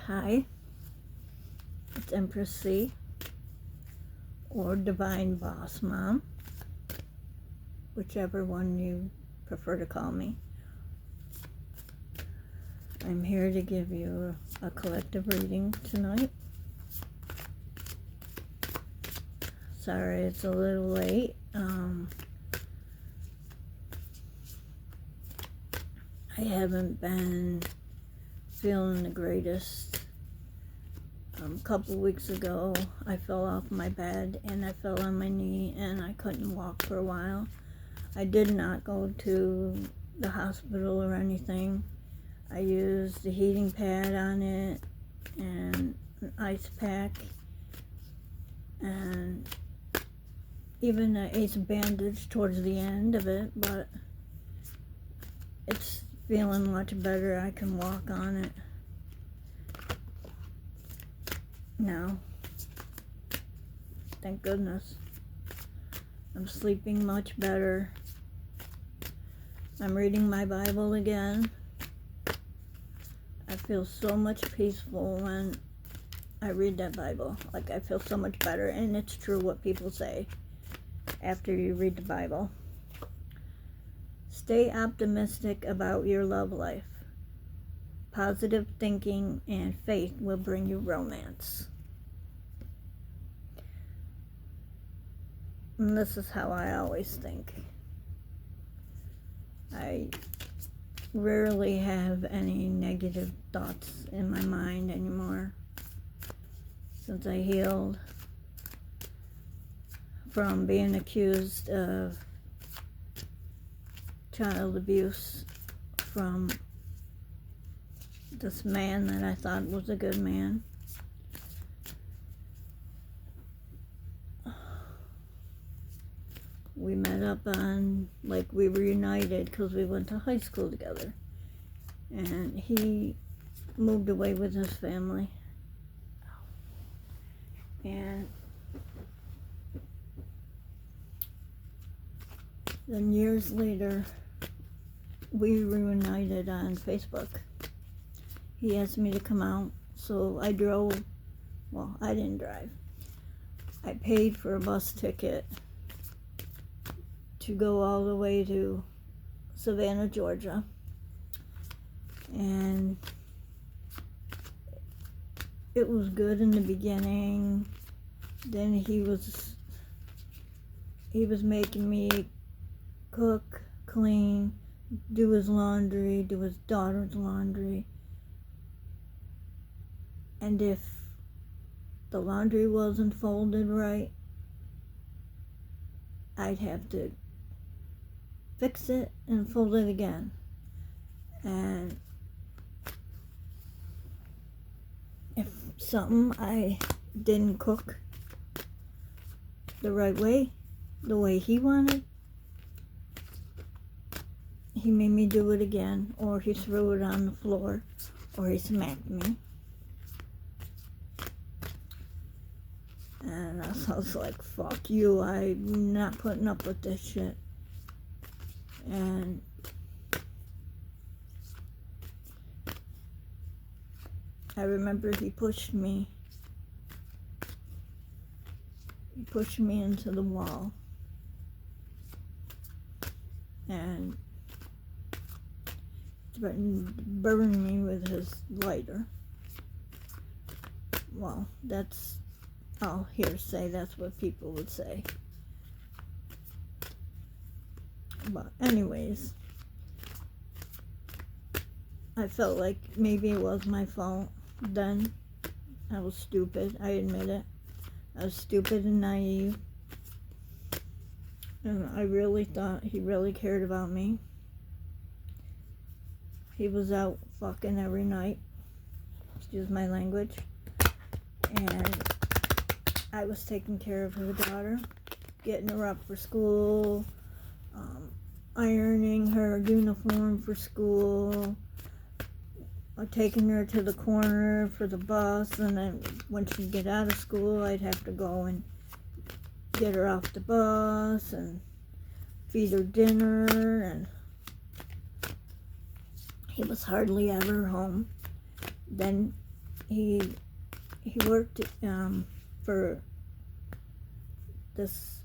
Hi, it's Empress C, or Divine Boss Mom, whichever one you prefer to call me. I'm here to give you a collective reading tonight. Sorry it's a little late. I haven't been feeling the greatest. A couple weeks ago, I fell off my bed and I fell on my knee and I couldn't walk for a while. I did not go to the hospital or anything. I used the heating pad on it and an ice pack, and even an ace bandage towards the end of it, but it's feeling much better. I can walk on it now. Thank goodness. I'm sleeping much better. I'm reading my Bible again. I feel so much peaceful when I read that Bible. Like, I feel so much better, and it's true what people say after you read the Bible. Stay optimistic about your love life. Positive thinking and faith will bring you romance. And this is how I always think. I rarely have any negative thoughts in my mind anymore since I healed from being accused of child abuse from this man that I thought was a good man. We met up on, like, we were united because we went to high school together. And he moved away with his family. And then years later, we reunited on Facebook. He asked me to come out, so I drove. Well, I didn't drive. I paid for a bus ticket to go all the way to Savannah, Georgia. And it was good in the beginning. Then he was making me cook, clean, do his laundry, do his daughter's laundry. And if the laundry wasn't folded right, I'd have to fix it and fold it again. And if something I didn't cook the right way, the way he wanted, he made me do it again, or he threw it on the floor, or he smacked me. And I was like, fuck you, I'm not putting up with this shit. And I remember he pushed me into the wall and threatened to burn me with his lighter. Well, that's all hearsay. That's what people would say. But anyways, I felt like maybe it was my fault then. I was stupid. I admit it. I was stupid and naive. And I really thought he really cared about me. He was out fucking every night. Excuse my language. And I was taking care of his daughter, getting her up for school, ironing her uniform for school, taking her to the corner for the bus, and then when she'd get out of school, I'd have to go and get her off the bus and feed her dinner, and he was hardly ever home. Then he worked for this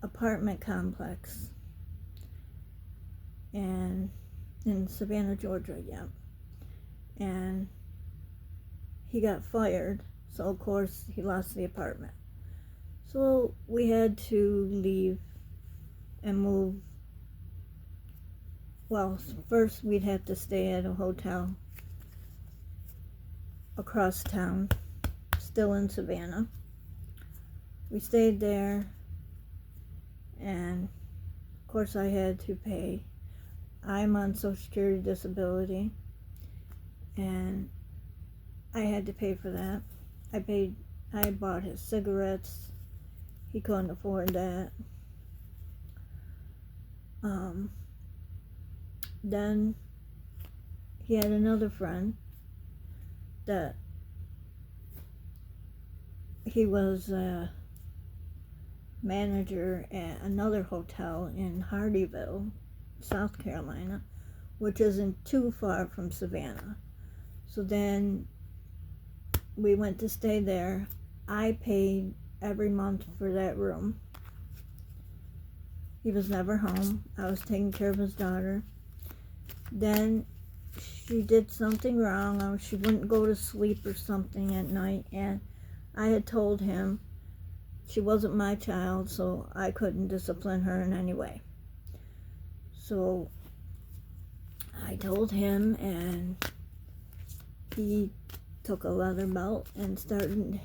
apartment complex and in Savannah, Georgia, yeah. And he got fired, so of course he lost the apartment. So we had to leave and move. Well, first we'd have to stay at a hotel across town, still in Savannah. We stayed there, and of course I had to pay. I'm on Social Security disability, and I had to pay for that. I bought his cigarettes. He couldn't afford that. Then he had another friend that he was a manager at another hotel in Hardyville, South Carolina, which isn't too far from Savannah. So then we went to stay there. I paid every month for that room. He was never home. I was taking care of his daughter. Then she did something wrong, or she wouldn't go to sleep or something at night, and I had told him she wasn't my child, so I couldn't discipline her in any way. So I told him, and he took a leather belt and started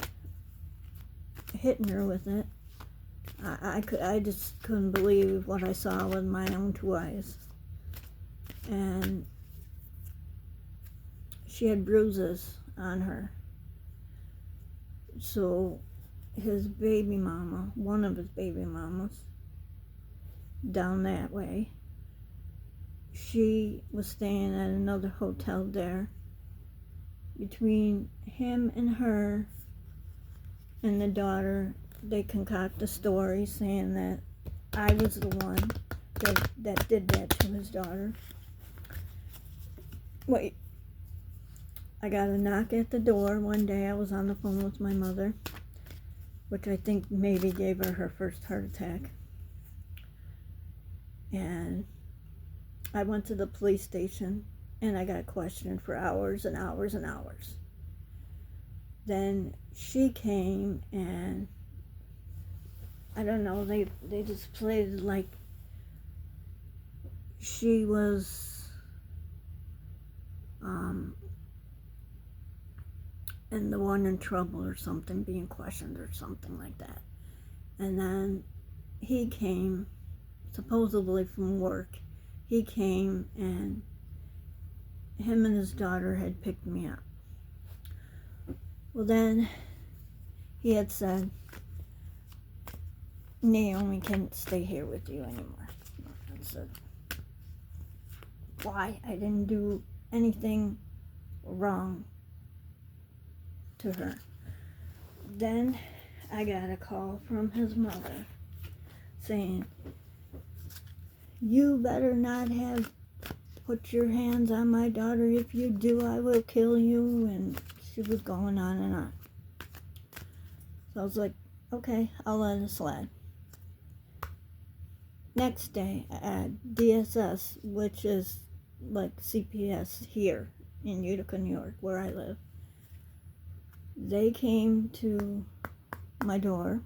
hitting her with it. I just couldn't believe what I saw with my own two eyes. And she had bruises on her. So his baby mama, one of his baby mamas, down that way, she was staying at another hotel there. Between him and her and the daughter, they concoct a story saying that I was the one that did that to his daughter. Wait, I got a knock at the door one day. I was on the phone with my mother, which I think maybe gave her first heart attack. And I went to the police station, and I got questioned for hours and hours and hours. Then she came, and I don't know, they just played it like she was and the one in trouble or something, being questioned or something like that. And then he came, supposedly from work. He came, and him and his daughter had picked me up. Well, then he had said, Naomi can't stay here with you anymore. I said, why? I didn't do anything wrong to her. Then I got a call from his mother saying, you better not have put your hands on my daughter. If you do, I will kill you. And she was going on and on. So I was like, okay, I'll let it slide. Next day at DSS, which is like CPS here in Utica, New York, where I live, they came to my door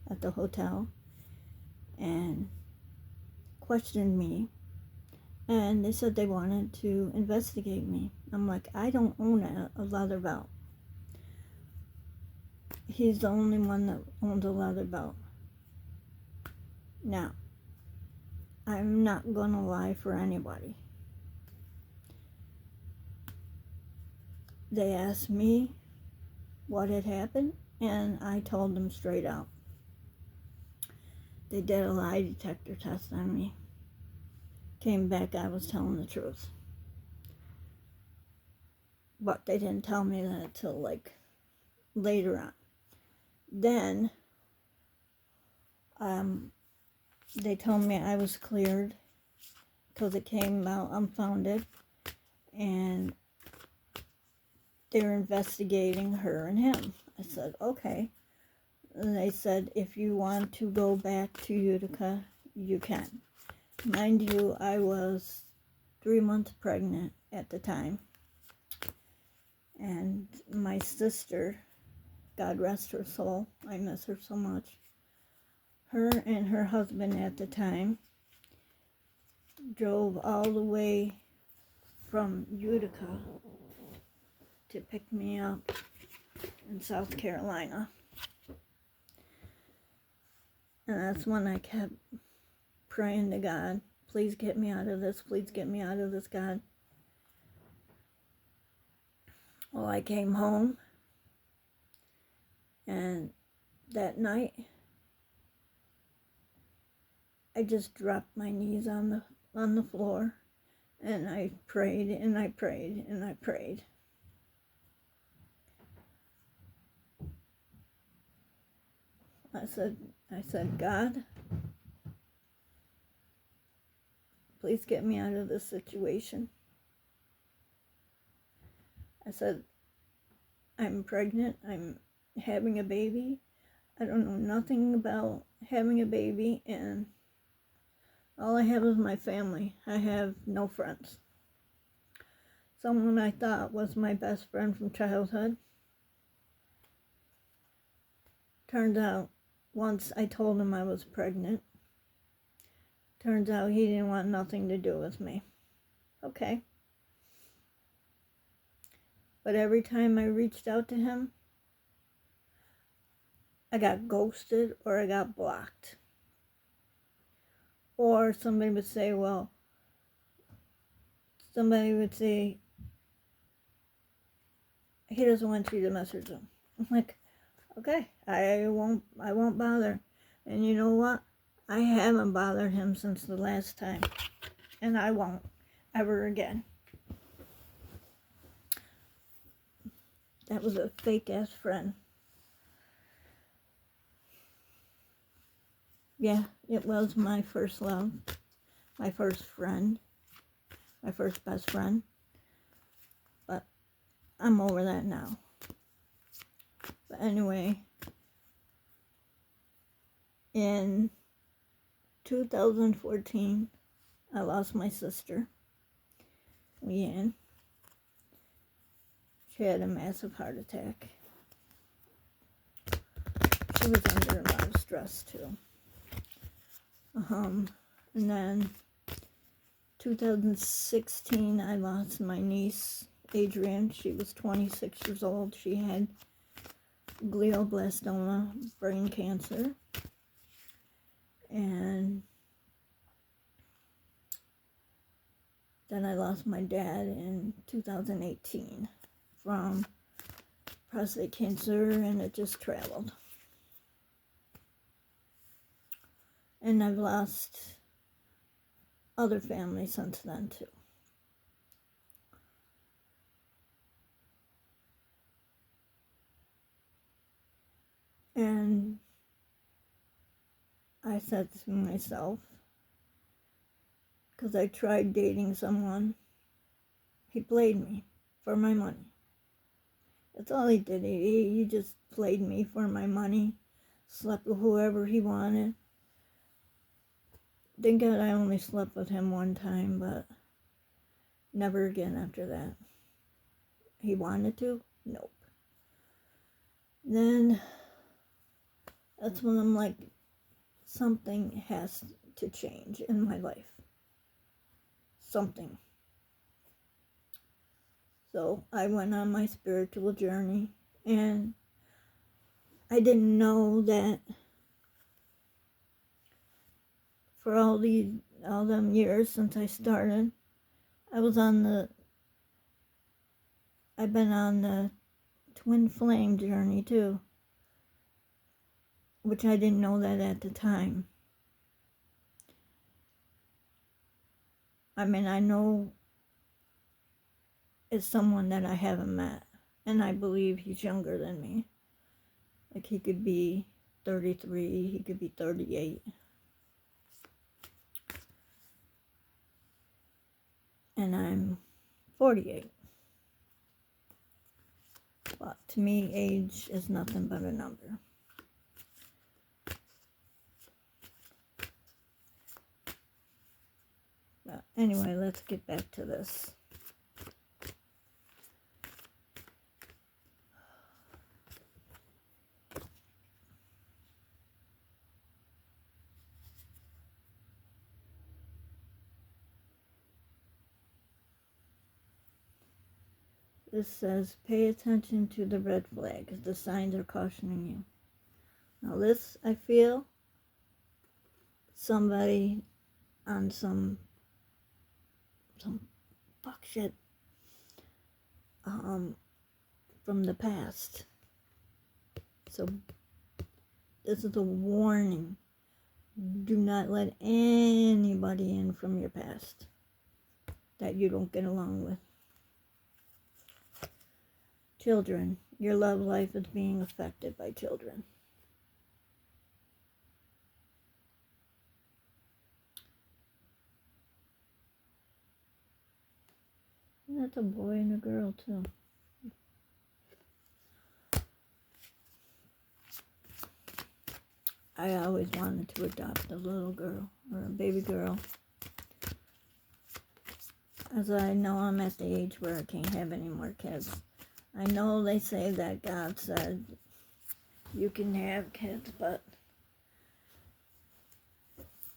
at the hotel and questioned me, and they said they wanted to investigate me. I'm like, I don't own a leather belt. He's the only one that owns a leather belt. Now, I'm not gonna lie for anybody. They asked me what had happened, and I told them straight out. They did a lie detector test on me. Came back, I was telling the truth. But they didn't tell me that till like later on. Then they told me I was cleared because it came out unfounded, and they're investigating her and him. I said, okay. And they said, if you want to go back to Utica, you can. Mind you, I was 3 months pregnant at the time. And my sister, God rest her soul, I miss her so much. Her and her husband at the time drove all the way from Utica to pick me up in South Carolina. And that's when I kept praying to God, please get me out of this, please get me out of this, God. Well, I came home, and that night, I just dropped my knees on the floor, and I prayed, and I prayed, and I prayed. I said, God, please get me out of this situation. I said, I'm pregnant, I'm having a baby. I don't know nothing about having a baby, and all I have is my family. I have no friends. Someone I thought was my best friend from childhood. Turns out, once I told him I was pregnant, turns out he didn't want nothing to do with me. Okay. But every time I reached out to him, I got ghosted or I got blocked. Or somebody would say, he doesn't want you to message him. I'm like, okay, I won't bother. And you know what? I haven't bothered him since the last time. And I won't ever again. That was a fake-ass friend. Yeah, it was my first love, my first friend, my first best friend. But I'm over that now. But anyway, in 2014, I lost my sister, Leanne. She had a massive heart attack. She was under a lot of stress too. And then 2016, I lost my niece, Adrienne. She was 26 years old. She had glioblastoma, brain cancer. And then I lost my dad in 2018 from prostate cancer, and it just traveled. And I've lost other family since then too. And I said to myself, because I tried dating someone, he played me for my money. That's all he did. He just played me for my money, slept with whoever he wanted. Thank God I only slept with him one time, but never again after that. He wanted to? Nope. Then that's when I'm like, something has to change in my life. Something. So I went on my spiritual journey, and I didn't know that for all them years since I started, I've been on the twin flame journey too, which I didn't know that at the time. I mean, I know it's someone that I haven't met, and I believe he's younger than me. Like, he could be 33, he could be 38. And I'm 48. But to me, age is nothing but a number. But anyway, let's get back to this. This says, pay attention to the red flags. The signs are cautioning you. Now this, I feel, somebody on some fuck shit from the past. So this is a warning. Do not let anybody in from your past that you don't get along with. Children, your love life is being affected by children. And that's a boy and a girl too. I always wanted to adopt a little girl or a baby girl. As I know, I'm at the age where I can't have any more kids. I know they say that God said you can have kids, but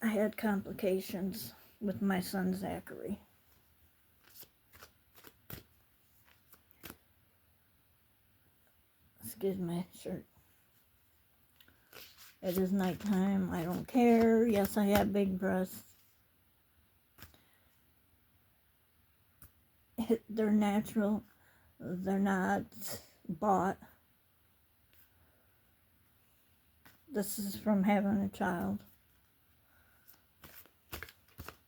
I had complications with my son Zachary. Excuse my shirt. It is nighttime. I don't care. Yes, I have big breasts. They're natural. They're not bought. This is from having a child.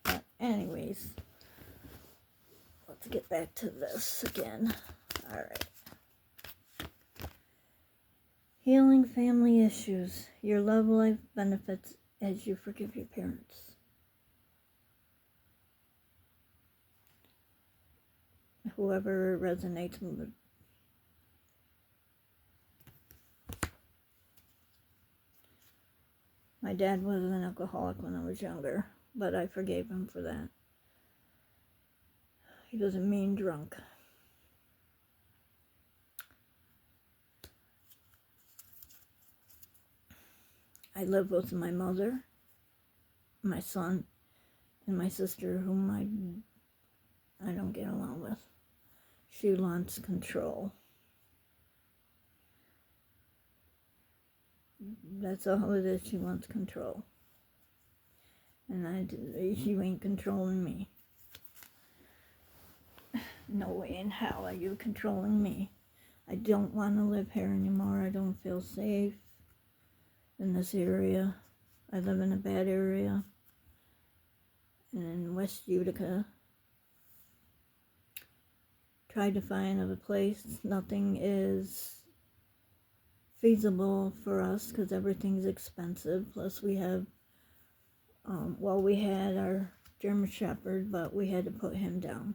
But anyways, let's get back to this again. All right. Healing family issues. Your love life benefits as you forgive your parents. Whoever resonates with. My dad was an alcoholic when I was younger, but I forgave him for that. He was a mean drunk. I live with my mother, my son, and my sister, whom I don't get along with. She wants control. That's all it is. She wants control. And you ain't controlling me. No way in hell are you controlling me. I don't want to live here anymore. I don't feel safe in this area. I live in a bad area in West Utica. Tried to find a place. Nothing is feasible for us because everything's expensive. Plus we have, we had our German Shepherd, but we had to put him down.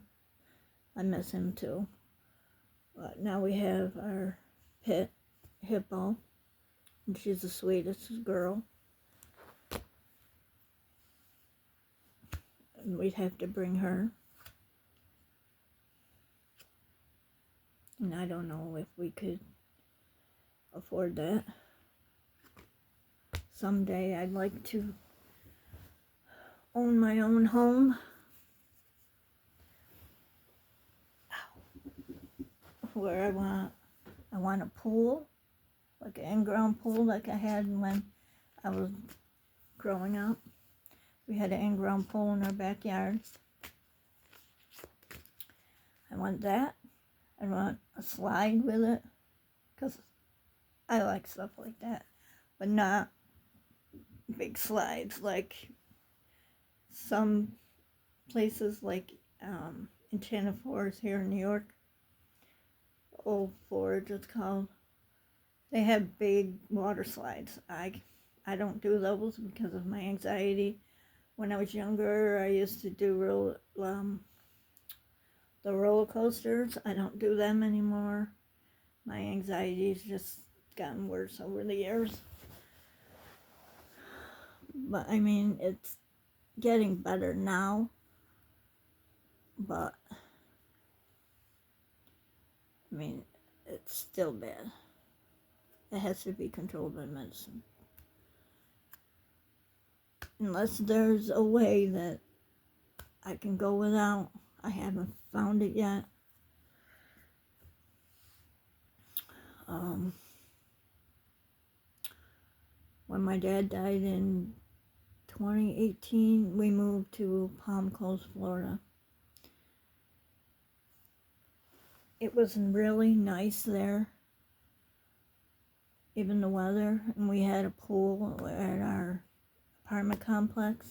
I miss him too. But now we have our pit hippo, and she's the sweetest girl. And we'd have to bring her. And I don't know if we could afford that. Someday I'd like to own my own home. Where I want a pool, like an in-ground pool like I had when I was growing up. We had an in-ground pool in our backyard. I want that. I want a slide with it, because I like stuff like that, but not big slides like some places like Enchanted Forest here in New York. Old Forge it's called. They have big water slides. I don't do those because of my anxiety. When I was younger, I used to do the roller coasters. I don't do them anymore. My anxiety's just gotten worse over the years. But I mean, it's getting better now. But I mean, it's still bad. It has to be controlled by medicine. Unless there's a way that I can go without. I haven't found it yet. When my dad died in 2018, we moved to Palm Coast, Florida. It was really nice there, even the weather, and we had a pool at our apartment complex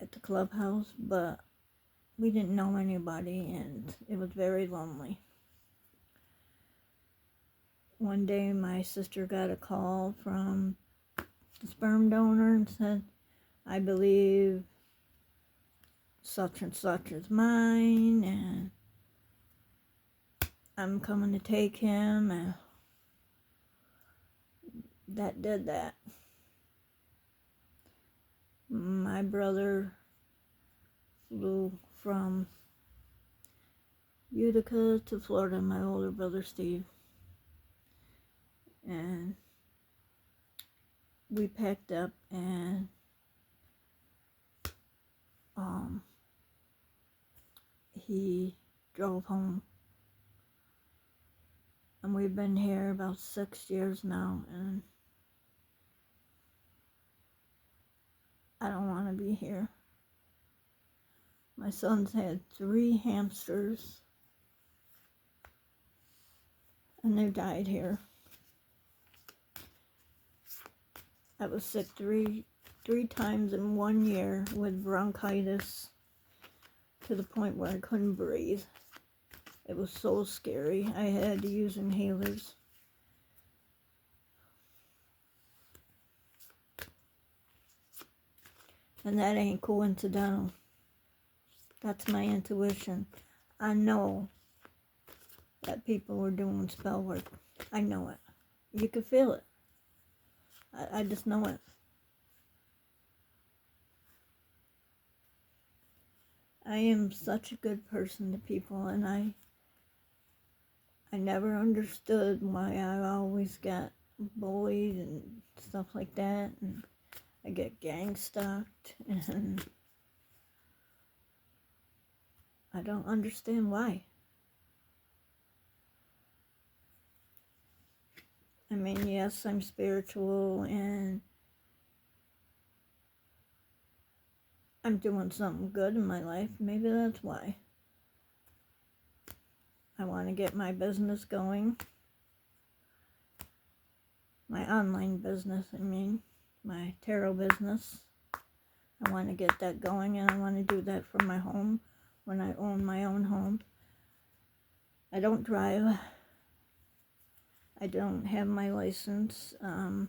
at the clubhouse, but we didn't know anybody, and it was very lonely. One day my sister got a call from the sperm donor and said, I believe such and such is mine, and I'm coming to take him, and that did that. My brother flew from Utica to Florida, my older brother Steve, and we packed up and he drove home. And we've been here about 6 years now, and I don't want to be here. My son's had 3 hamsters, and they died here. I was sick three times in 1 year with bronchitis to the point where I couldn't breathe. It was so scary. I had to use inhalers. And that ain't coincidental. That's my intuition. I know that people were doing spell work. I know it. You could feel it. I just know it. I am such a good person to people, and I never understood why I always got bullied and stuff like that, and I get gang stalked, and I don't understand why. I mean, yes, I'm spiritual, and I'm doing something good in my life. Maybe that's why. I want to get my business going. My online business, my tarot business. I want to get that going, and I want to do that from my home when I own my own home. I don't drive. I don't have my license. My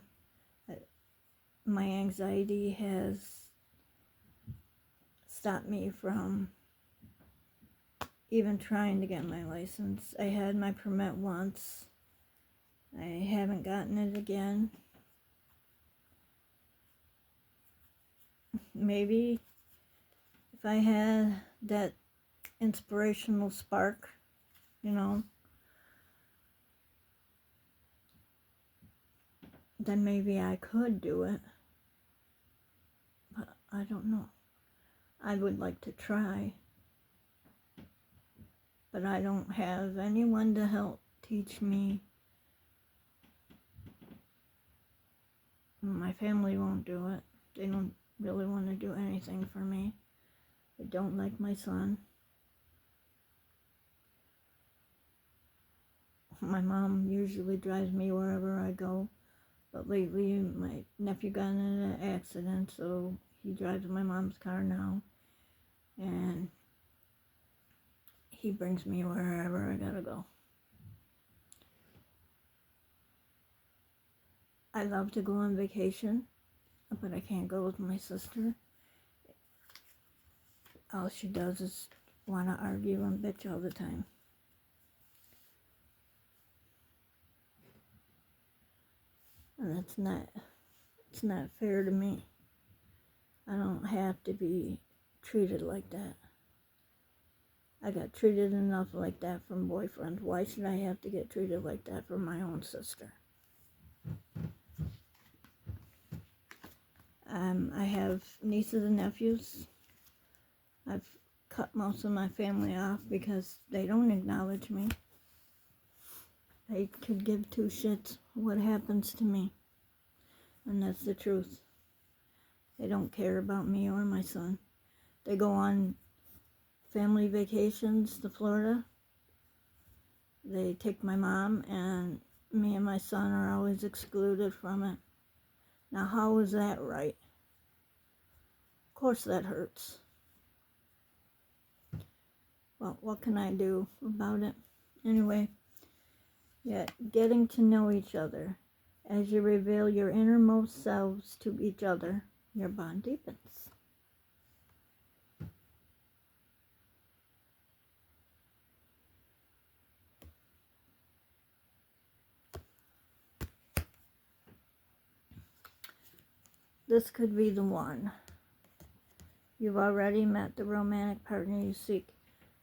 anxiety has stopped me from even trying to get my license. I had my permit once. I haven't gotten it again. Maybe if I had that inspirational spark, then maybe I could do it. But I don't know. I would like to try. But I don't have anyone to help teach me. My family won't do it. They don't really want to do anything for me. They don't like my son. My mom usually drives me wherever I go. But lately, my nephew got in an accident, so he drives my mom's car now. And he brings me wherever I gotta go. I love to go on vacation, but I can't go with my sister. All she does is want to argue and bitch all the time. And it's not fair to me. I don't have to be treated like that. I got treated enough like that from boyfriends. Why should I have to get treated like that from my own sister? I have nieces and nephews. I've cut most of my family off because they don't acknowledge me. They could give two shits what happens to me. And that's the truth. They don't care about me or my son. They go on family vacations to Florida. They take my mom, and me and my son are always excluded from it. Now, how is that right? Of course that hurts. Well, what can I do about it? Anyway, yeah, getting to know each other. As you reveal your innermost selves to each other, your bond deepens. This could be the one. You've already met the romantic partner you seek.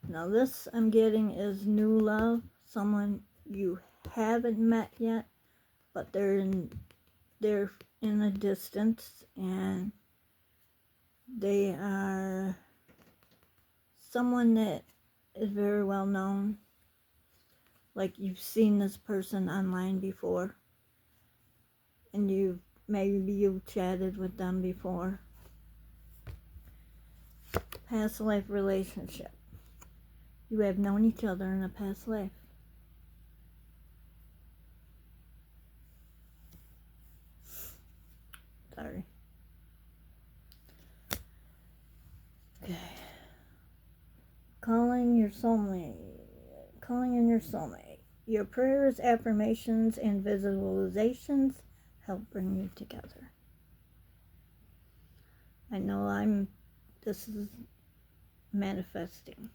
Now this I'm getting is new love, someone you haven't met yet, but they're in a distance, and they are someone that is very well known. Like you've seen this person online before, and maybe you've chatted with them before. Past life relationship. You have known each other in a past life. Sorry. Okay. Calling in your soulmate. Your prayers, affirmations, and visualizations help bring you together. I know this is manifesting,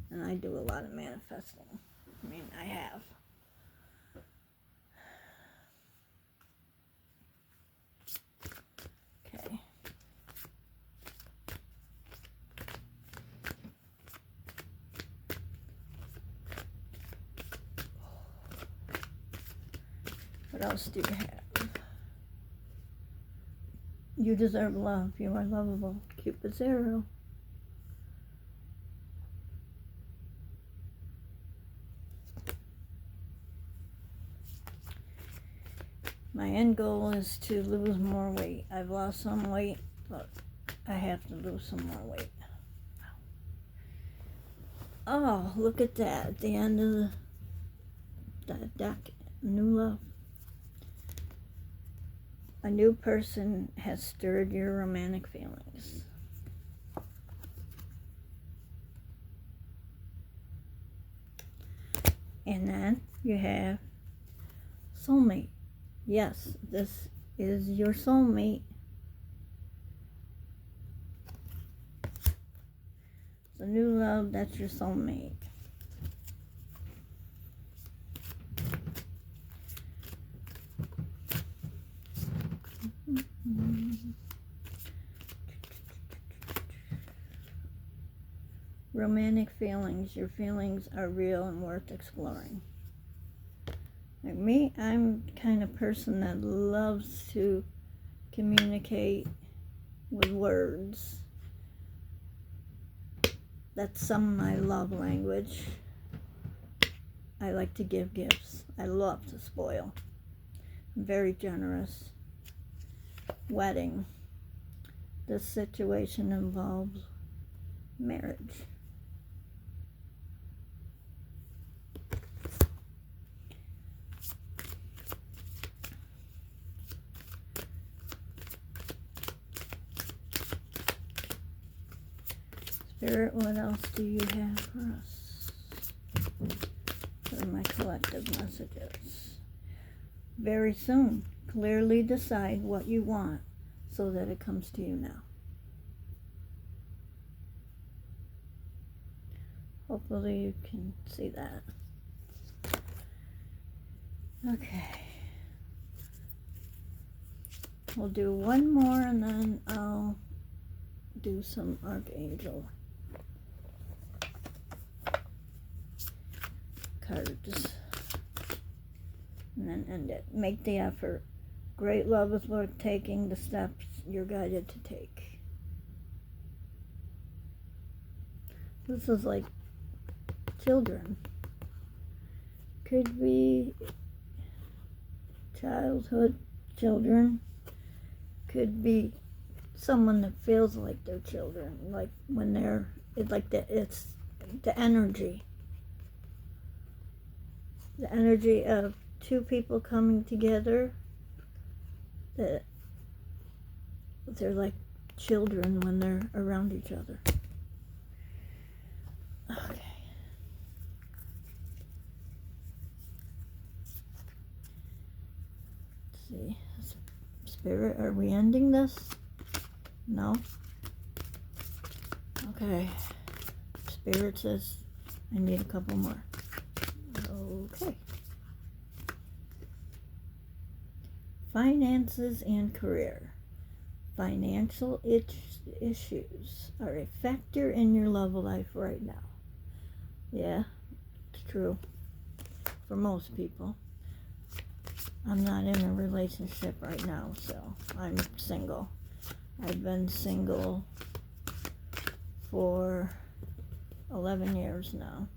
and I do a lot of manifesting. I mean, I have. Okay. What else do you have? You deserve love. You are lovable. Cupid's arrow. My end goal is to lose more weight. I've lost some weight, but I have to lose some more weight. Oh, look at that. At the end of the deck, new love. A new person has stirred your romantic feelings. And then you have soulmate. Yes, this is your soulmate. So new love, that's your soulmate. Romantic feelings. Your feelings are real and worth exploring. Like me, I'm the kind of person that loves to communicate with words. That's some of my love language. I like to give gifts. I love to spoil. I'm very generous. Wedding. This situation involves marriage. Spirit, what else do you have for us? What are my collective messages? Very soon, clearly decide what you want so that it comes to you now. Hopefully you can see that. Okay. We'll do one more and then I'll do some Archangel cards. And then end it. Make the effort. Great love is worth taking the steps you're guided to take. This is like children. Could be childhood children. Could be someone that feels like they're children. Like when they're, it's like it's the energy. The energy of two people coming together, that they're like children when they're around each other. Okay. Let's see. Spirit, are we ending this? No? Okay. Spirit says I need a couple more. Okay. Finances and career. Financial issues are a factor in your love life right now. Yeah, it's true. For most people. I'm not in a relationship right now, so I'm single. I've been single for 11 years now.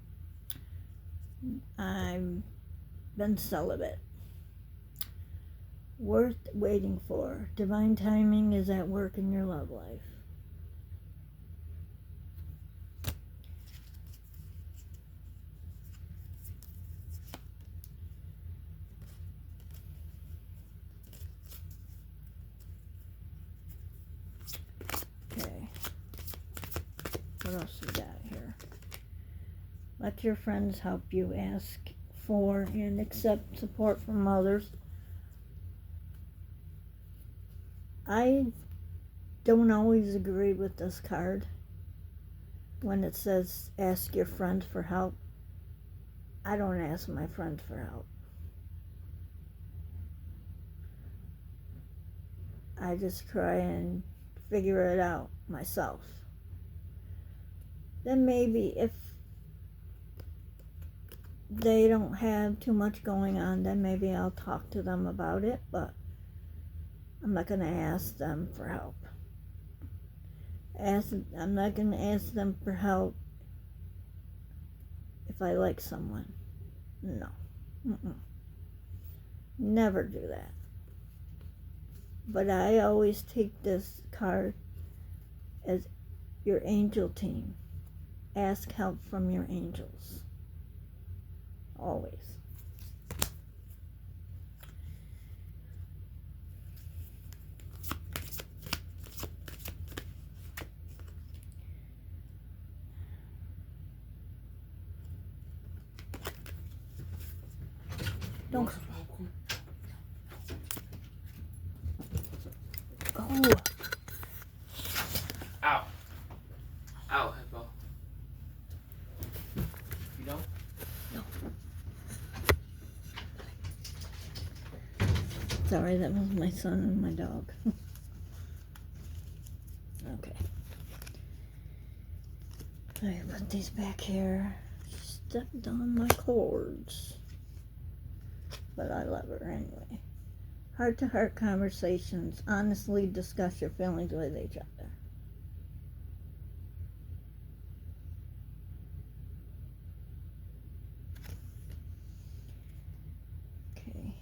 I've been celibate. Worth waiting for. Divine timing is at work in your love life. Okay. What else we got here? Let your friends help you. Ask for and accept support from others. I don't always agree with this card when it says ask your friend for help. I don't ask my friend for help. I just try and figure it out myself. Then maybe if they don't have too much going on, then maybe I'll talk to them about it, but I'm not going to ask them for help. I'm not going to ask them for help if I like someone. No. Never do that. But I always take this card as your angel team. Ask help from your angels. Always. Don't. Oh. Ow. Ow, Hippo. You know? No. Sorry, that was my son and my dog. Okay. I put these back here. Stepped on my cords. But I love her anyway. Heart-to-heart conversations. Honestly discuss your feelings with each other. Okay.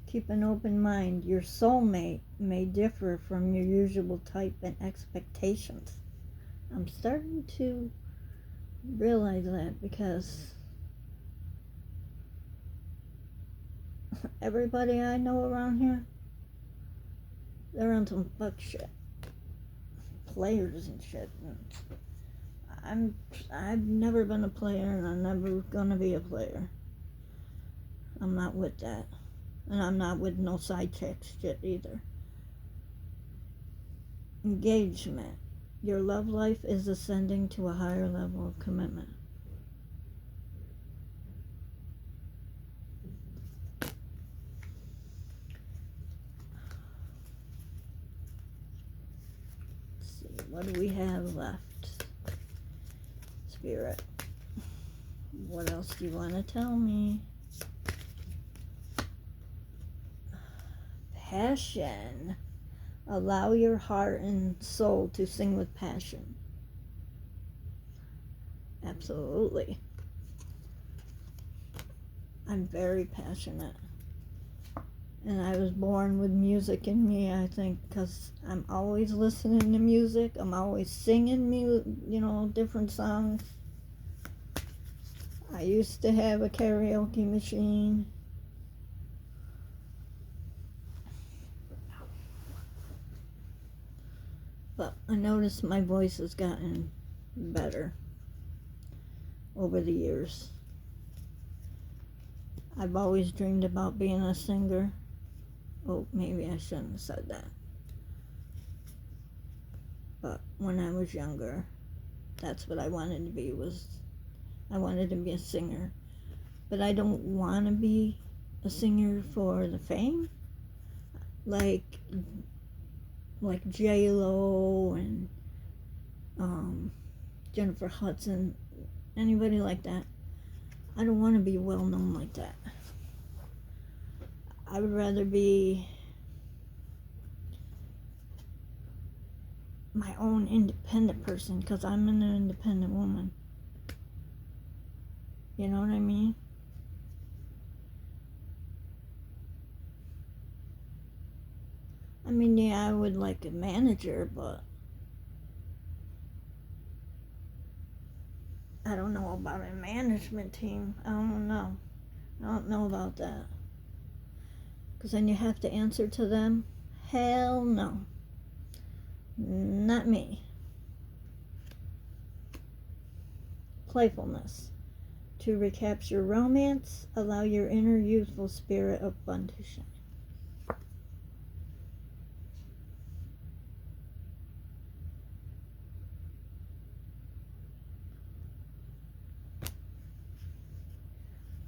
Keep an open mind. Your soulmate may differ from your usual type and expectations. I'm starting to realize that because everybody I know around here, they're on some fuck shit. Players and shit. I've never been a player and I'm never gonna be a player. I'm not with that. And I'm not with no side chick shit either. Engagement. Your love life is ascending to a higher level of commitment. What do we have left? Spirit. What else do you want to tell me? Passion. Allow your heart and soul to sing with passion. Absolutely. I'm very passionate. And I was born with music in me, I think, because I'm always listening to music. I'm always singing, different songs. I used to have a karaoke machine. But I noticed my voice has gotten better over the years. I've always dreamed about being a singer. Oh, maybe I shouldn't have said that. But when I was younger, that's what I wanted to be, I wanted to be a singer. But I don't want to be a singer for the fame. Like J-Lo and Jennifer Hudson, anybody like that. I don't want to be well known like that. I would rather be my own independent person, because I'm an independent woman. You know what I mean? I mean, yeah, I would like a manager, but I don't know about a management team. I don't know. I don't know about that. Because then you have to answer to them. Hell no. Not me. Playfulness. To recapture romance, allow your inner youthful spirit of fun to shine.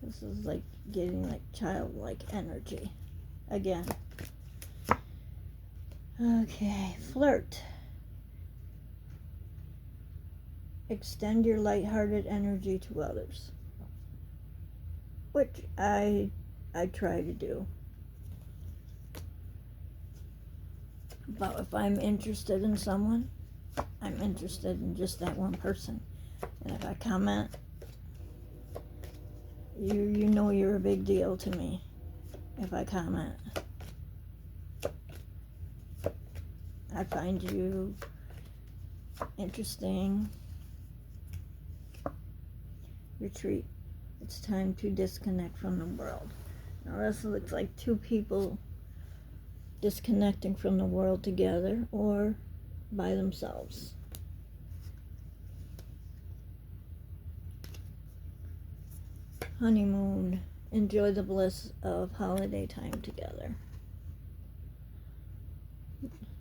This is like getting like childlike energy again. Okay, flirt. Extend your lighthearted energy to others, which I try to do. But if I'm interested in someone, I'm interested in just that one person. And if I comment, you know you're a big deal to me if I comment. I find you interesting. Retreat. It's time to disconnect from the world. Now this looks like two people disconnecting from the world together or by themselves. Honeymoon. Enjoy the bliss of holiday time together.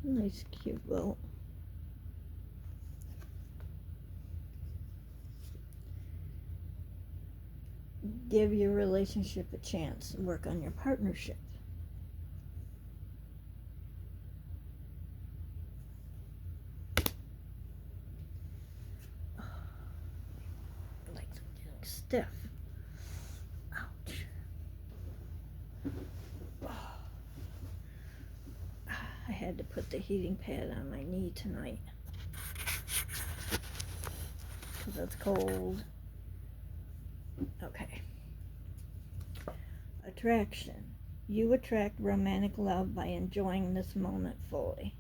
Nice, cute boat. Give your relationship a chance. Work on your partnership. Like getting stiff. Ouch. I had to put the heating pad on my knee tonight because it's cold. Okay. Attraction. You attract romantic love by enjoying this moment fully.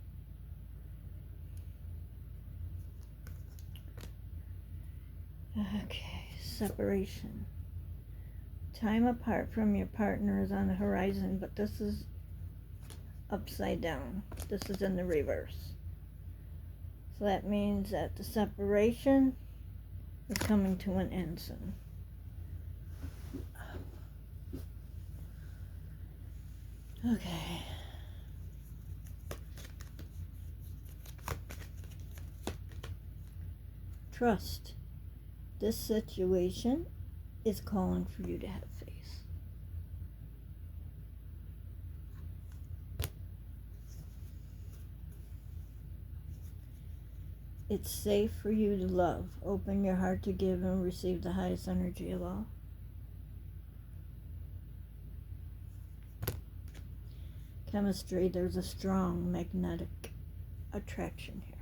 Okay. Separation. Time apart from your partner is on the horizon, but this is upside down. This is in the reverse. So that means that the separation is coming to an end soon. Okay. Trust. This situation is calling for you to have faith. It's safe for you to love. Open your heart to give and receive the highest energy of all. Chemistry, there's a strong magnetic attraction here.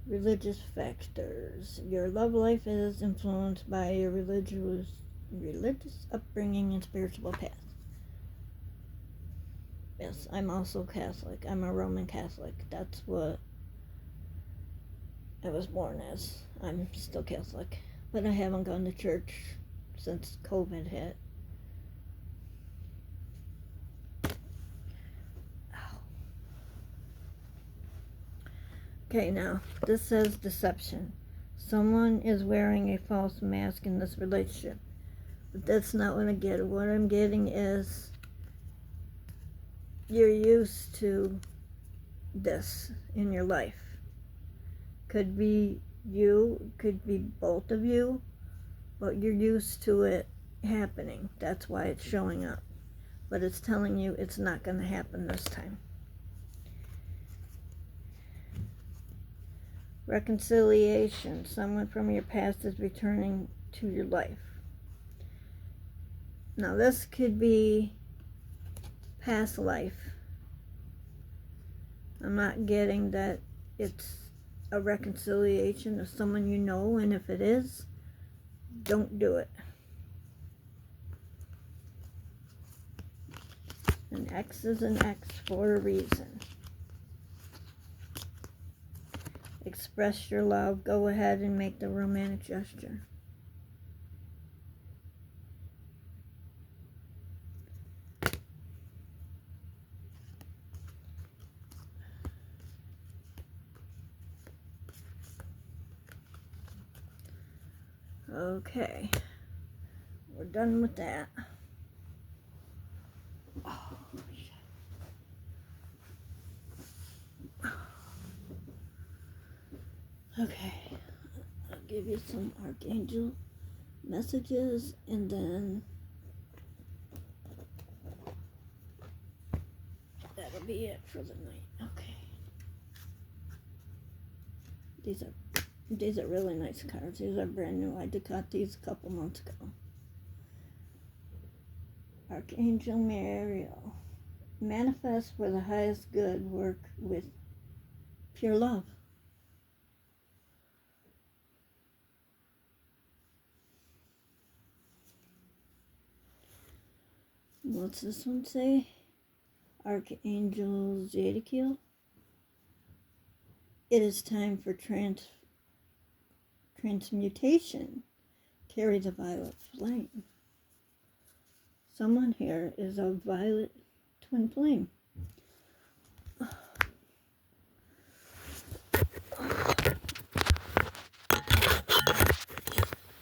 Religious factors. Your love life is influenced by your religious upbringing and spiritual path. Yes, I'm also Catholic. I'm a Roman Catholic. That's what I was born as. I'm still Catholic. But I haven't gone to church since COVID hit. Okay, now, this says deception. Someone is wearing a false mask in this relationship. But that's not what I get. What I'm getting is you're used to this in your life. Could be you, could be both of you, but you're used to it happening. That's why it's showing up. But it's telling you it's not going to happen this time. Reconciliation. Someone from your past is returning to your life. Now this could be past life. I'm not getting that it's a reconciliation of someone you know, and if it is, don't do it. An X is an X for a reason. Express your love. Go ahead and make the romantic gesture. Okay, we're done with that. Oh, okay, I'll give you some archangel messages, and then that'll be it for the night. Okay, these are really nice cards. These are brand new. I got these a couple months ago. Archangel Mariel. Manifest for the highest good. Work with pure love. What's this one say? Archangel Zadkiel. It is time for transmutation. Carry the violet flame. Someone here is a violet twin flame.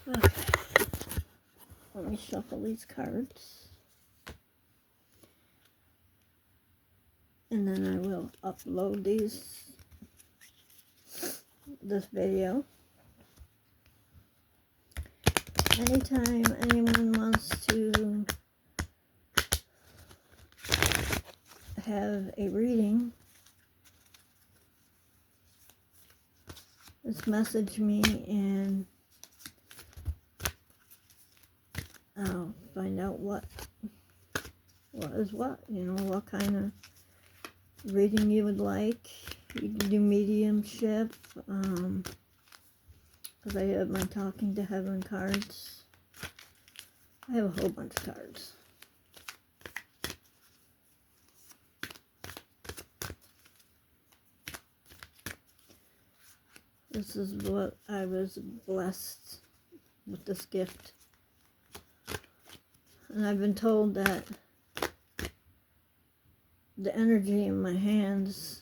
Okay. Let me shuffle these cards. And then I will upload this video. Anytime anyone wants to have a reading, just message me and I'll find out what is what, what kind of reading you would like. You can do mediumship, because I have my Talking to Heaven cards. I have a whole bunch of cards. This is what I was blessed with, this gift. And I've been told that the energy in my hands,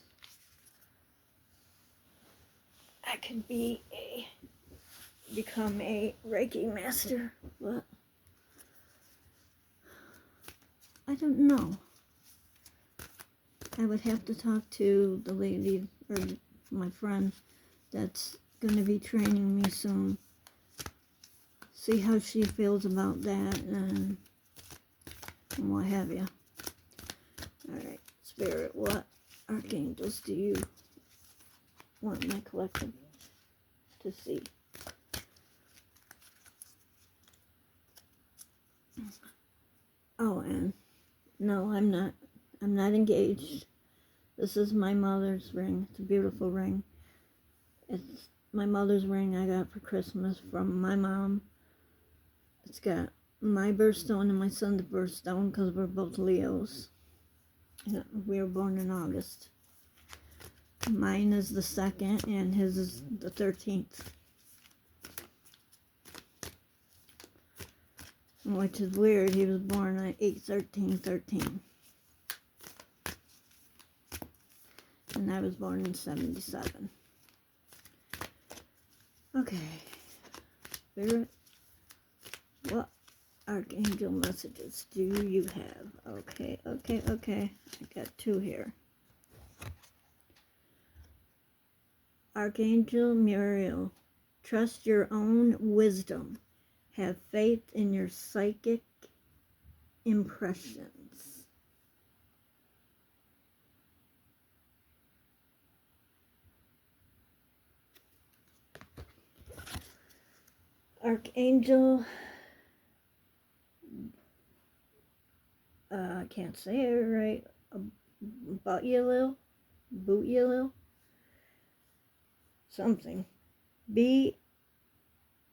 I could become a Reiki master, but I don't know. I would have to talk to the lady, or my friend, that's going to be training me soon. See how she feels about that and what have you. Alright, Spirit, what archangels do you want my collective to see? Oh, and no, I'm not engaged. This is my mother's ring. It's a beautiful ring. It's my mother's ring I got for Christmas from my mom. It's got my birthstone and my son's birthstone because we're both Leos. We were born in August. Mine is the 2nd and his is the 13th. Which is weird. He was born on 8/13/13. And I was born in 77. Okay. Spirit, what archangel messages do you have? Okay. I got 2 here. Archangel Muriel, trust your own wisdom. Have faith in your psychic impressions. Archangel, I can't say it right, Bootyalil, something. Be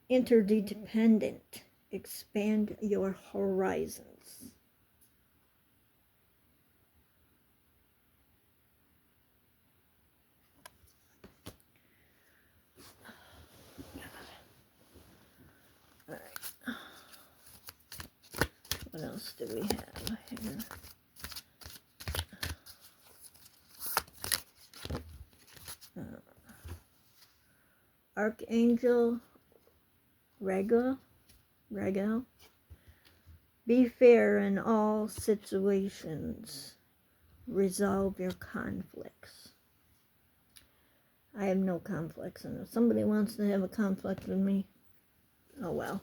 interdependent. Expand your horizons. All right. What else do we have here? Archangel Regal, be fair in all situations. Resolve your conflicts. I have no conflicts, and if somebody wants to have a conflict with me, oh well.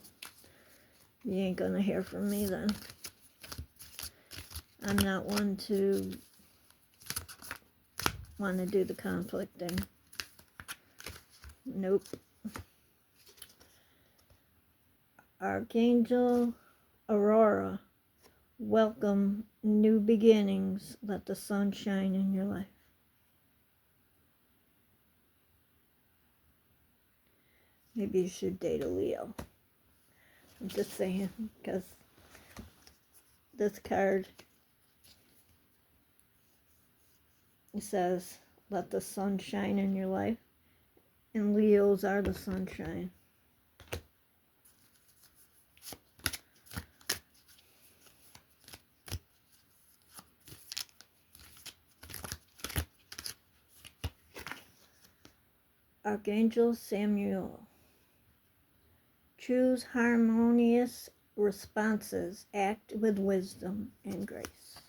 You ain't gonna hear from me then. I'm not one to want to do the conflicting. Nope. Archangel Aurora, welcome new beginnings. Let the sun shine in your life. Maybe you should date a Leo. I'm just saying, because this card, it says, let the sun shine in your life. And Leos are the sunshine. Archangel Samuel, choose harmonious responses. Act with wisdom and grace.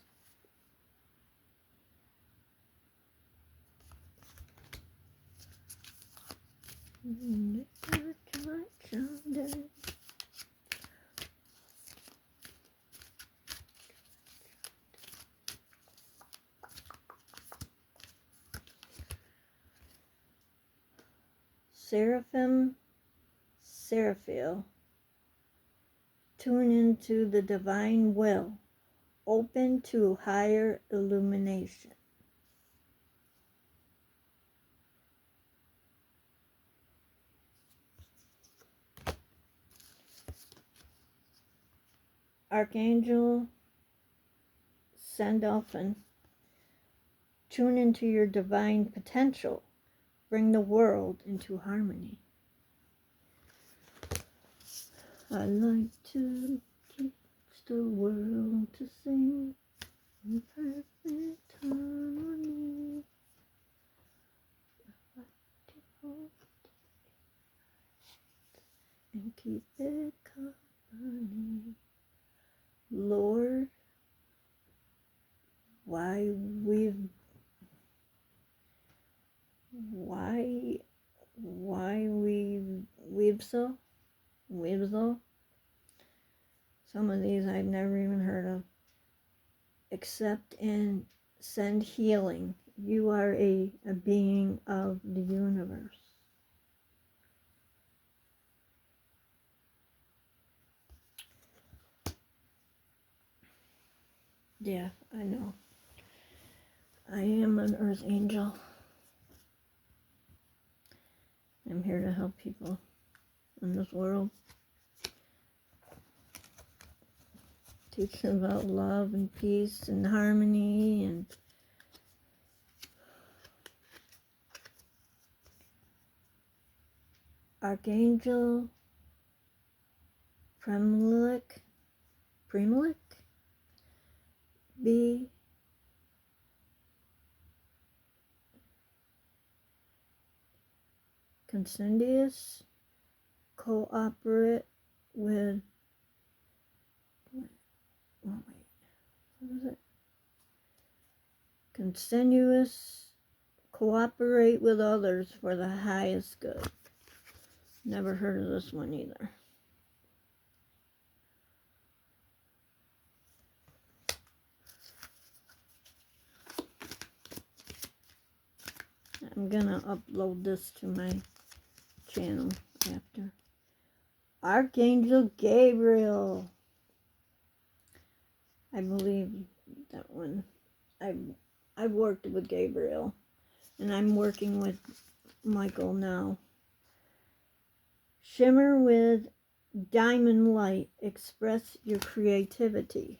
Seraphiel, tune into the divine will, open to higher illumination. Archangel Sandalphon, tune into your divine potential, bring the world into harmony. I like to teach the world to sing in perfect harmony. I like to hold it and keep it company. Lord, why we've so? Some of these I've never even heard of. Accept and send healing You are a being of the universe. Yeah, I know. I am an earth angel. I'm here to help people in this world. Teach them about love and peace and harmony and Archangel Premilik be Consendius cooperate with what is it? Continuous cooperate with others for the highest good. Never heard of this one either. I'm gonna upload this to my channel after. Archangel Gabriel. I believe that one. I've worked with Gabriel, and I'm working with Michael now. Shimmer with diamond light. Express your creativity.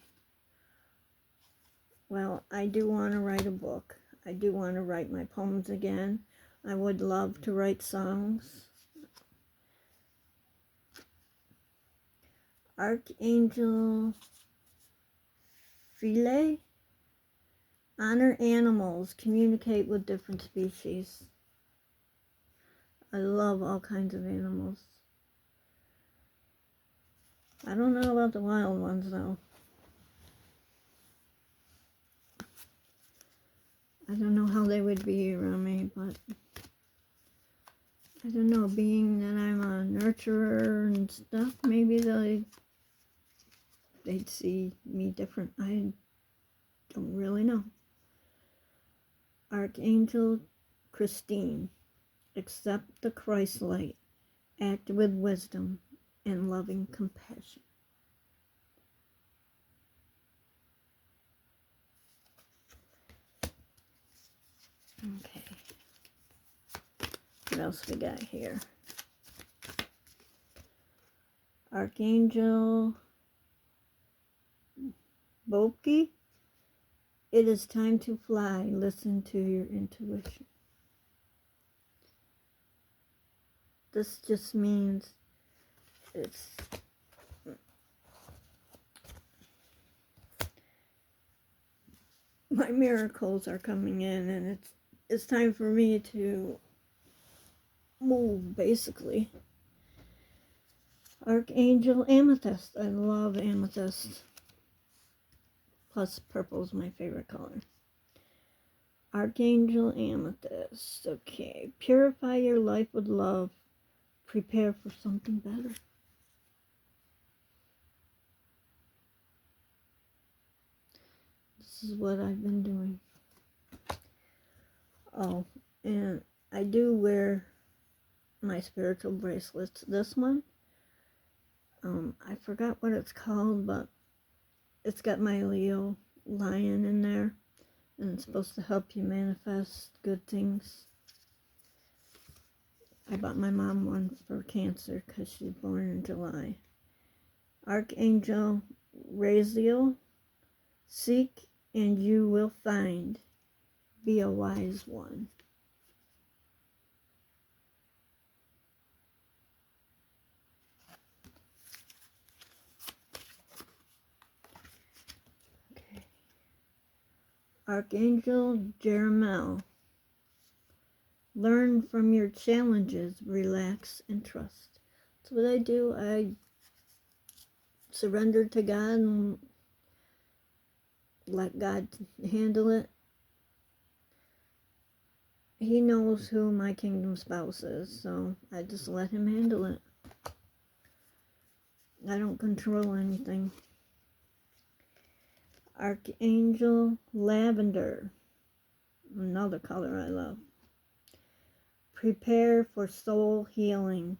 Well, I do want to write a book. I do want to write my poems again. I would love to write songs. Archangel Philae. Honor animals. Communicate with different species. I love all kinds of animals. I don't know about the wild ones, though. I don't know how they would be around me, but I don't know, being that I'm a nurturer and stuff, maybe they'd see me different. I don't really know. Archangel Christine. Accept the Christ light. Act with wisdom and loving compassion. Okay. What else we got here? Archangel Boki. It is time to fly. Listen to your intuition. This just means it's my miracles are coming in, and it's time for me to move, basically. Archangel Amethyst. I love amethyst. Plus purple's my favorite color. Archangel Amethyst. Okay. Purify your life with love. Prepare for something better. This is what I've been doing. Oh, and I do wear my spiritual bracelets. This one, I forgot what it's called, but it's got my Leo lion in there, and it's supposed to help you manifest good things. I bought my mom one for cancer because she's born in July. Archangel Raziel. Seek and you will find. Be a wise one. Okay. Archangel Jeremiel. Learn from your challenges, relax, and trust. That's what I do. I surrender to God and let God handle it. He knows who my kingdom spouse is, so I just let him handle it. I don't control anything. Archangel Lavender. another color I love. Prepare for soul healing.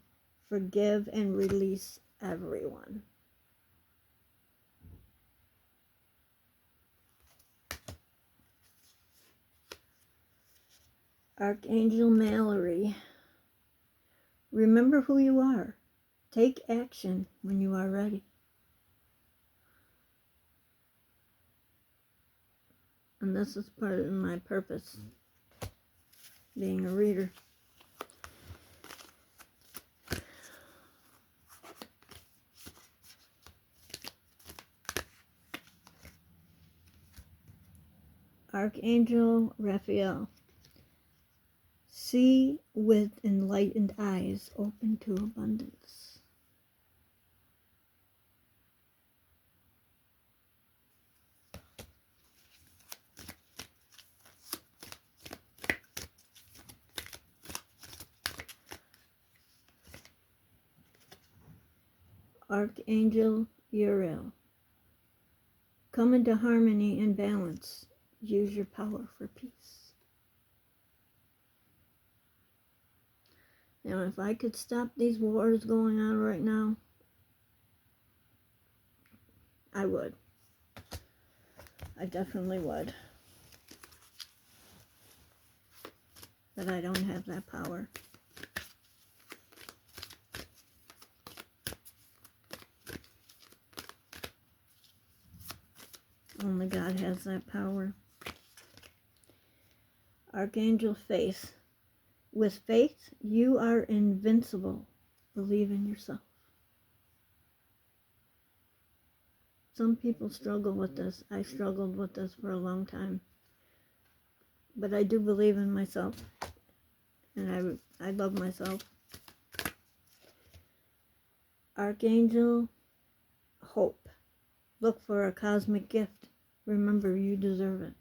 Forgive and release everyone. Archangel Mallory. Remember who you are. Take action when you are ready. And this is part of my purpose, being a reader. Archangel Raphael. See with enlightened eyes open to abundance. Archangel Uriel. Come into harmony and balance. Use your power for peace. Now, if I could stop these wars going on right now, I would. I definitely would. But I don't have that power. Only God has that power. Archangel Faith. With faith, you are invincible. Believe in yourself. Some people struggle with this. I struggled with this for a long time. But I do believe in myself. And I love myself. Archangel Hope. Look for a cosmic gift. Remember, you deserve it.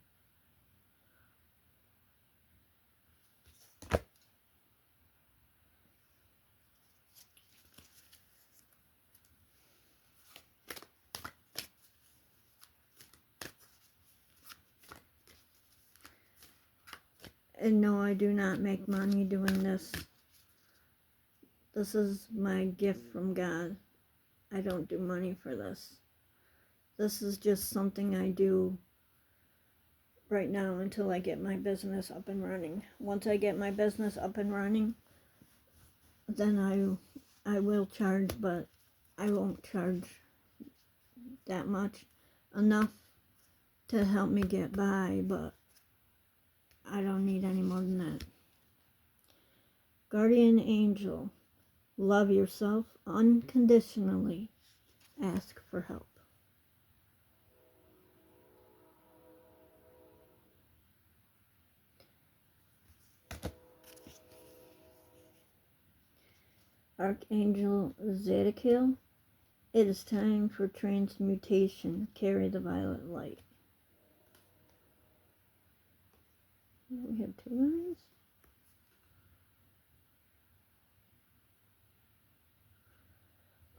And no, I do not make money doing this. This is my gift from God. I don't do money for this. This is just something I do right now until I get my business up and running. Once I get my business up and running, then I will charge, but I won't charge that much. Enough to help me get by, but I don't need any more than that. Guardian Angel. Love yourself unconditionally. Ask for help. Archangel Zadkiel. It is time for transmutation. Carry the violet light. We have 2 lines.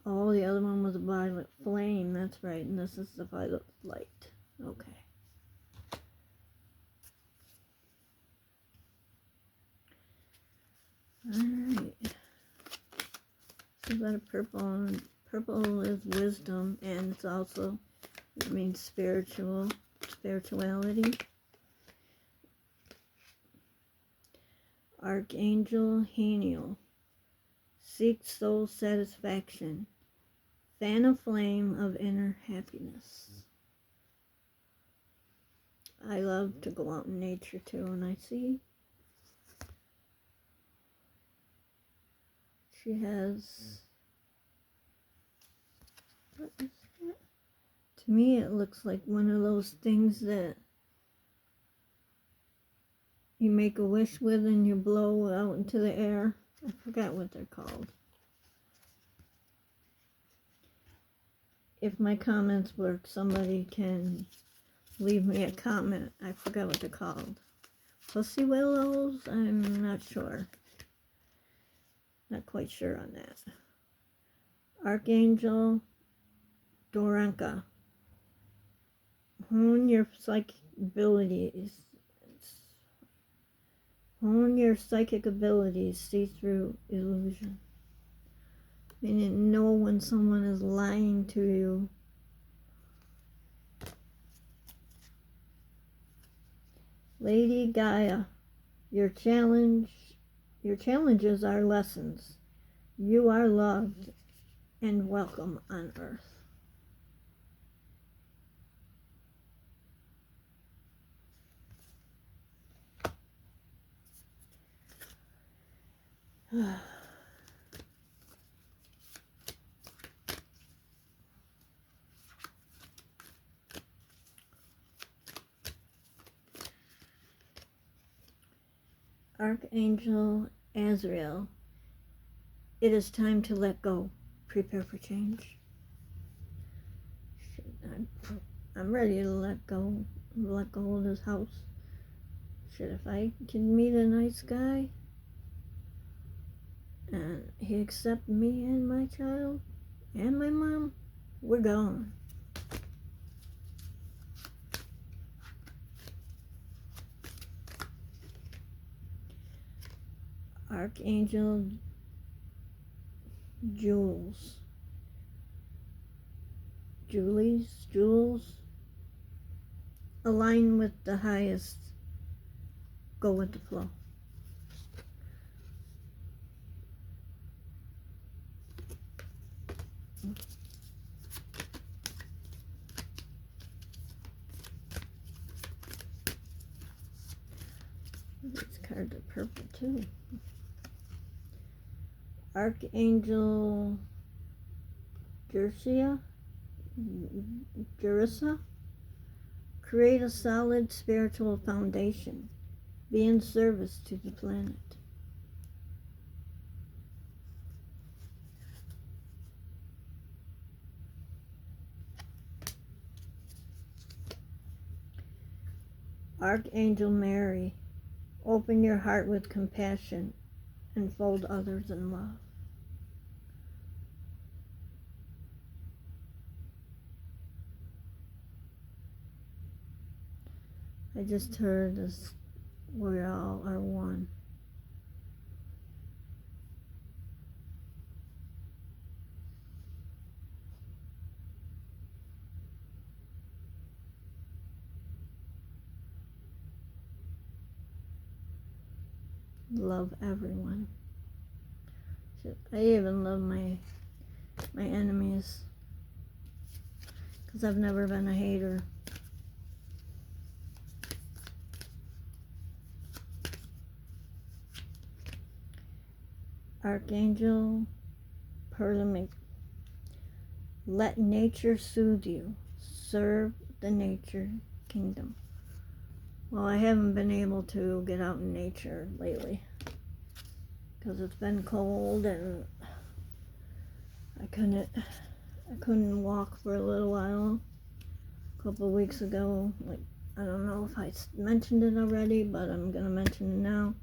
Oh, the other one was a violet flame. That's right. And this is the violet light. Okay. Alright. So we got a purple, and purple is wisdom, and it's also, it means spirituality. Archangel Haniel. Seek soul satisfaction. Fan a flame of inner happiness. I love to go out in nature too, and I see she has, what is that? To me it looks like one of those things that you make a wish with and you blow out into the air. I forgot what they're called. If my comments work, somebody can leave me a comment. I forgot what they're called. Pussy willows? I'm not sure. Not quite sure on that. Archangel Doranka. Hone your psychic abilities. Hone your psychic abilities, see through illusion. Meaning know when someone is lying to you. Lady Gaia, your challenges are lessons. You are loved and welcome on Earth. Archangel Azrael, it is time to let go. Prepare for change. I'm ready to let go of this house. Shit, if I can meet a nice guy and he accepts me and my child and my mom, we're gone. Archangel Jules, align with the highest, go with the flow. These cards are purple too. Archangel Jerissa, create a solid spiritual foundation. Be in service to the planet. Archangel Mary, open your heart with compassion and fold others in love. I just heard this, we all are one. Love everyone. I even love my enemies, because I've never been a hater. Archangel Perlamic, let nature soothe you. Serve the nature kingdom. Well, I haven't been able to get out in nature lately because it's been cold and I couldn't walk for a little while. A couple of weeks ago, like, I don't know if I mentioned it already, but I'm gonna mention it now.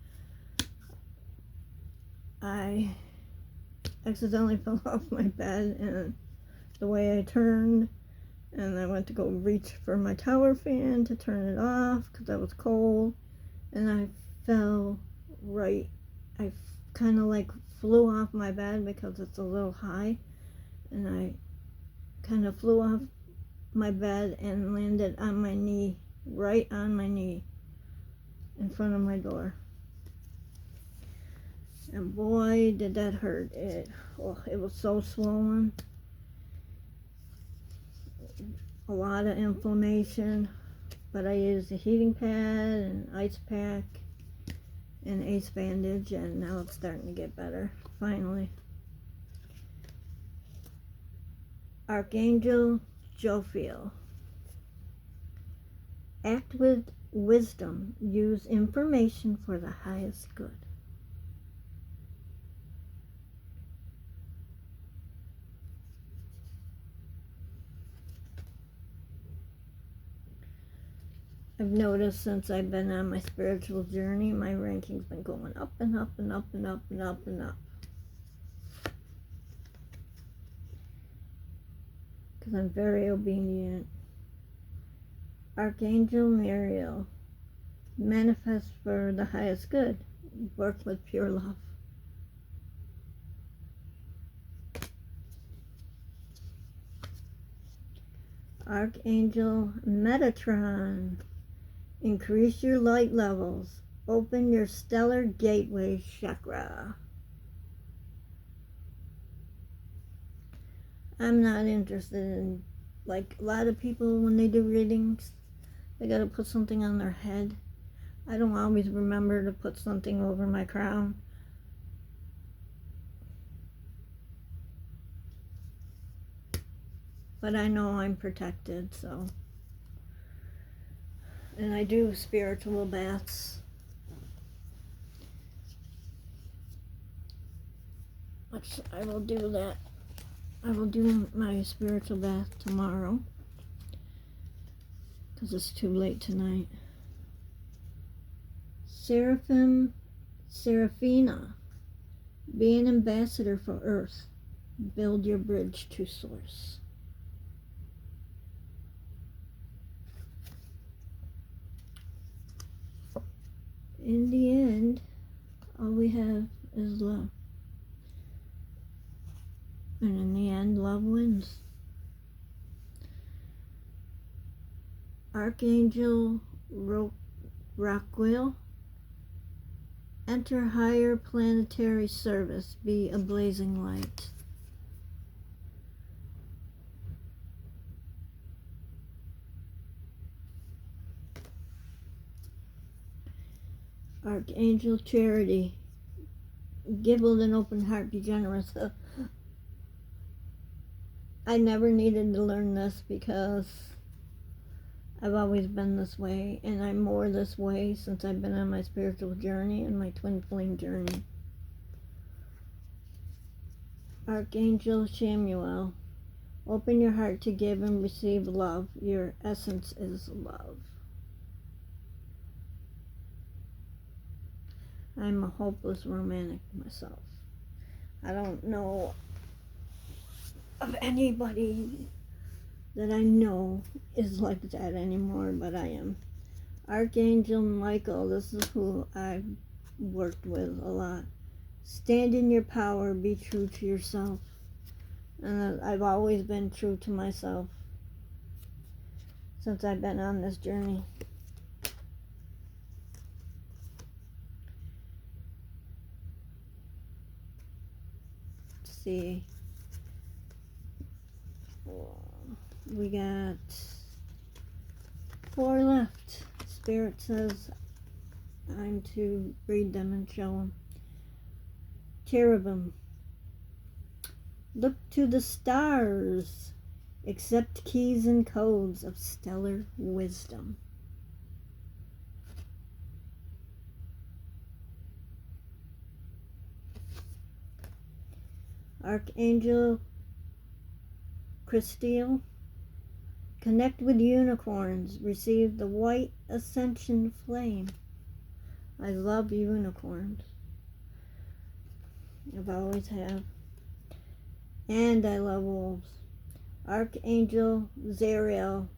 I accidentally fell off my bed, and the way I turned, and I went to go reach for my tower fan to turn it off because I was cold, and I fell right. I kind of like flew off my bed because it's a little high, and I kind of flew off my bed and landed on my knee, right on my knee, in front of my door. And boy, did that hurt. It was so swollen. A lot of inflammation, but I used a heating pad and ice pack and ace bandage, and now it's starting to get better, finally. Archangel Jophiel, act with wisdom, use information for the highest good. I've noticed since I've been on my spiritual journey, my ranking's been going up and up and up and up and up and up. Because I'm very obedient. Archangel Muriel, Manifest for the highest good. Work with pure love. Archangel Metatron. Increase your light levels. Open your stellar gateway chakra. I'm not interested in, like, a lot of people when they do readings, they gotta put something on their head. I don't always remember to put something over my crown. But I know I'm protected, so. And I do spiritual baths. Which I will do that. I will do my spiritual bath tomorrow. Because it's too late tonight. Seraphina. Be an ambassador for Earth. Build your bridge to Source. In the end, all we have is love. And in the end, love wins. Archangel Rockwell. Enter higher planetary service. Be a blazing light. Archangel Charity. Give with an open heart. Be generous. I never needed to learn this because I've always been this way, and I'm more this way since I've been on my spiritual journey and my twin flame journey. Archangel Samuel. Open your heart to give and receive love. Your essence is love. I'm a hopeless romantic myself. I don't know of anybody that I know is like that anymore, but I am. Archangel Michael, this is who I've worked with a lot. Stand in your power, be true to yourself. And I've always been true to myself since I've been on this journey. Let's see. We got 4 left. Spirit says I'm to read them and show them. Cherubim. Look to the stars. Accept keys and codes of stellar wisdom. Archangel Christiel. Connect with unicorns. Receive the white ascension flame. I love unicorns. I've always have. And I love wolves. Archangel Zariel.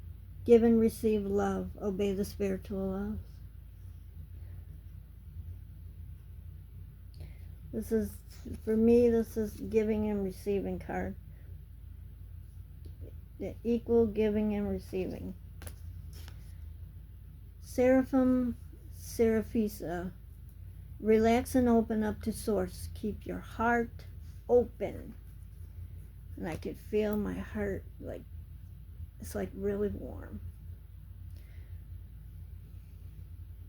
Give and receive love. Obey the spiritual laws. This is, for me, this is giving and receiving card. The equal giving and receiving. Seraphim Seraphisa. Relax and open up to Source. Keep your heart open. And I could feel my heart, like, it's like really warm.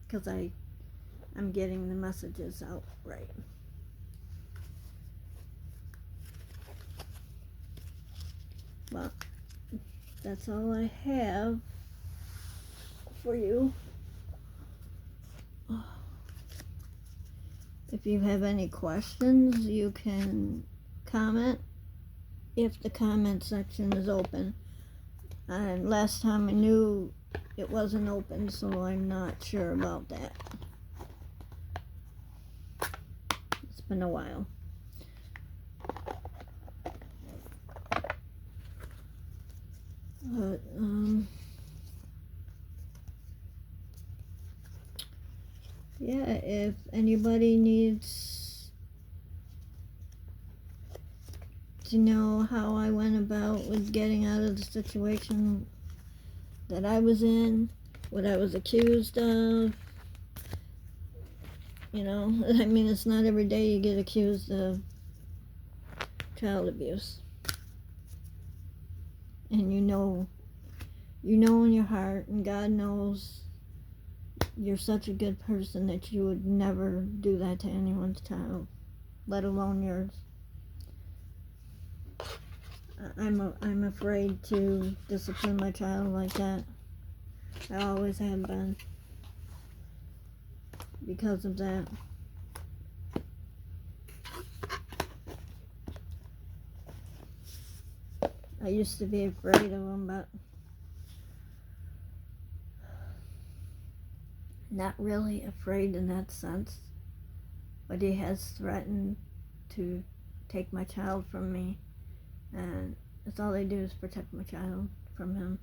Because I'm getting the messages out right. Well, that's all I have for you. If you have any questions, you can comment if the comment section is open. And last time I knew it wasn't open, so I'm not sure about that. It's been a while. But, if anybody needs to know how I went about with getting out of the situation that I was in, what I was accused of, you know, I mean, it's not every day you get accused of child abuse. And you know in your heart, and God knows you're such a good person that you would never do that to anyone's child, let alone yours. I'm afraid to discipline my child like that. I always have been, because of that. I used to be afraid of him, but not really afraid in that sense. But he has threatened to take my child from me, and that's all they do is protect my child from him.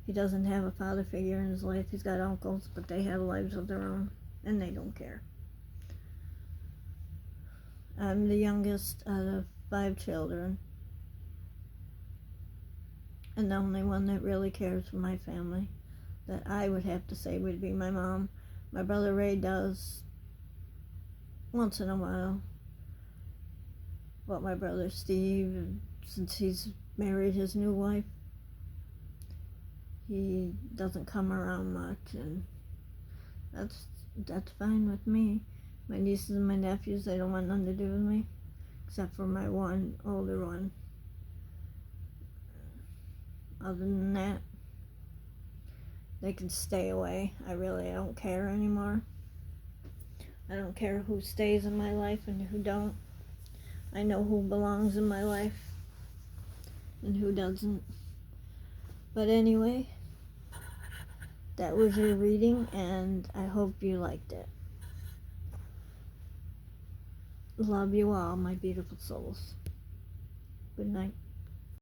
He doesn't have a father figure in his life. He's got uncles, but they have lives of their own, and they don't care. I'm the youngest out of 5 children, and the only one that really cares for my family, that I would have to say would be my mom. My brother Ray does once in a while, but my brother Steve, since he's married his new wife, he doesn't come around much, and that's fine with me. My nieces and my nephews, they don't want nothing to do with me, except for my one older one. Other than that, they can stay away. I don't care anymore. I don't care who stays in my life and who don't. I know who belongs in my life and who doesn't. But anyway, that was your reading, and I hope you liked it. Love you all, my beautiful souls. Good night.